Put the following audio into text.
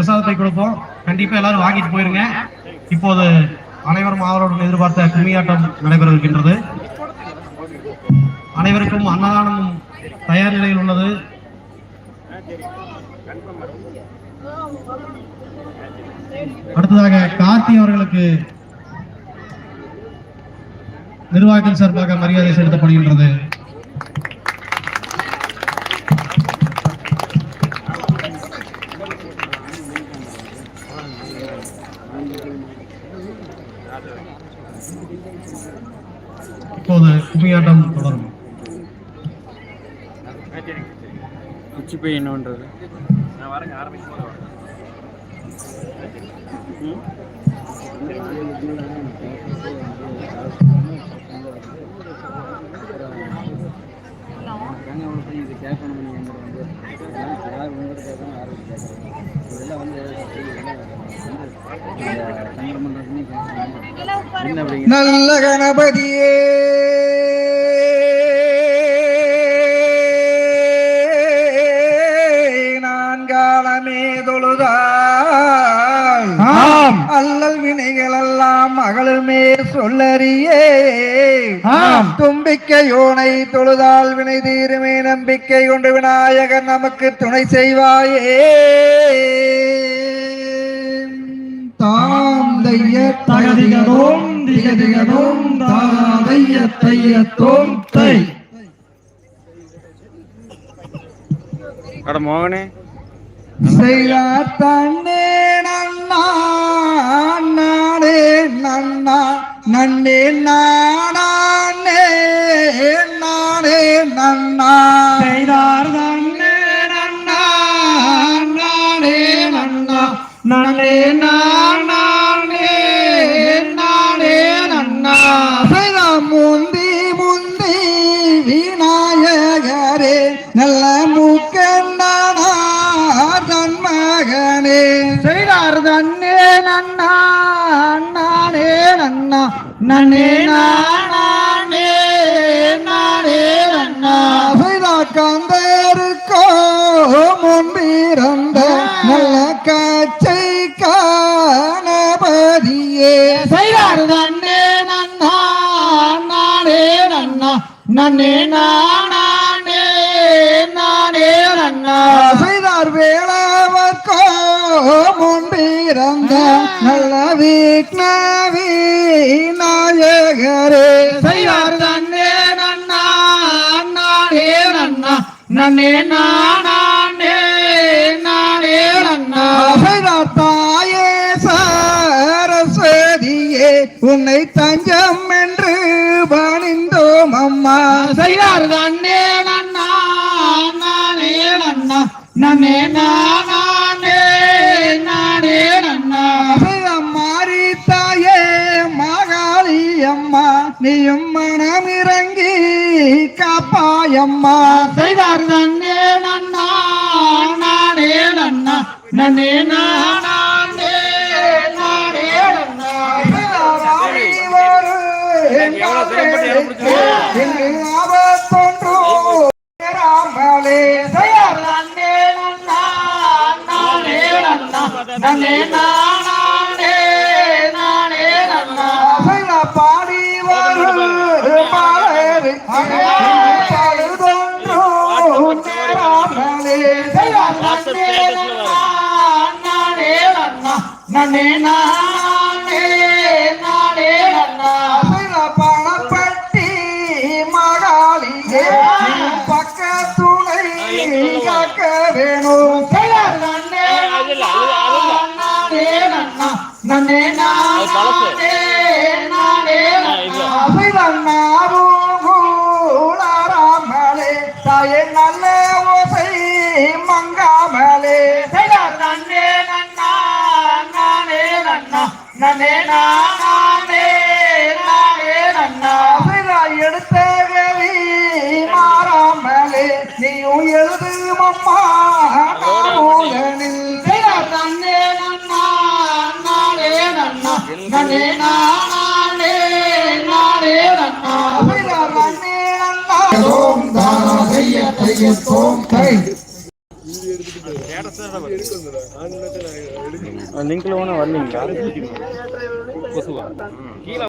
பிரசாதத்தை கொடுப்போம். கண்டிப்பா எல்லாரும் வாங்கிட்டு போயிருங்க. இப்போது அனைவரும் அவருடன் எதிர்பார்த்த கும்மியாட்டம் நடைபெற இருக்கின்றது. அனைவருக்கும் அன்னதானம் தயார் நிலையில் உள்ளது. அடுத்ததாக கார்த்தி அவர்களுக்கு நிர்வாகத்தின் சார்பாக மரியாதை செலுத்தப்படுகின்றது. இப்போது கும்மியாட்டம் தொடரும். குச்சி போய் என்னன்றது இது கேட்கணும். நல்ல கணபதியே நான் காலமே தொழுதாய் அல்லல் வினைகள் எல்லாம் மகளுமே சொல்லறியே தும்பிக்கையோனை தொழுதால் வினை தீருமே நம்பிக்கை கொண்டு விநாயகர் நமக்கு துணை செய்வாயே. தாம் தைய தகதிகதோம் திகதிகதோம் தாதைய தையத்தோம் தை. அட மோகனே செய்தார் தன்னே நன்னா நானே நன்னா நன்னே நானே நானே நன்னா செய்தார் தன்னே நன்னா நானே நன்னா நன்னே நானே நானே நன்னா செய்தா முந்தி முந்தி விநாயகரே நல்ல மூக்கண்ணா தன்மகனே செய்தார் தன்னே நன்னா நானே நன்னா நன்னே நானே நானே நன்னா செய்தா கந்தருக்கோ முன்பிறந்த நல்ல காட்சை கணபதியே செய்தார் தன்னே நன்னா நானே நன்னா நன்னே நானே நானே நன்னா செய்தார் வேளாவர்க்கோ முன்பிறந்த நல்ல விக்னவி நாயகரே செய்தார் தன்னே நன்னா நானே நன்னா நன்னே நானே நானே நன்னா செய்தார் தாயே சரஸ்வதியே உன்னை தஞ்சம் என்று பணிந்தோம் அம்மா செய்தார் தன்னே நன்னா நானே நன்னா நன்னே நானே நானே நன்னா மாறி தாயே மகாளி அம்மா நீயும் மனம் இறங்கி காப்பாயம்மா செய்தார் தன்னே நன்னா நானே நன்னா நன்னே நானே நானே நன்னா ஆபத்தொன்று ராமலே செய்தார் தன்னே நன்னா நானே நன்னா நன்னே நானே நானே நன்னா பாடி வரும் பாலரு பாடுதொன்று ராமலே செய்தார் தன்னே நன்னா நானே நன்னா நன்னே நானே நானே நன்னா பணப்பட்டி மகாளியே பக்கத்துணை காக்க வேணும் செய்தார் தன்னே நானே நன்னா நன்னே நானே நானே நன்னா செய்தார் நாராமலே தாயே நல்ல ஓசை மங்காமலே செய்தார் தன்னே நன்னா நானே நன்னா நன்னே நானே நானே நன்னா எடுத்த கவி மாறாமலே நீயும் எழுது மம்மா நாமோகனில் செய்தார் தன்னே நன்னா நானே நன்னா நன்னே நானே நானே நன்னா செய்தார் தன்னே நன்னா ஓம் தாரா செய்ய தைய தோம் கை லிங்க்ல ஒன்றும் வரலீங்களா?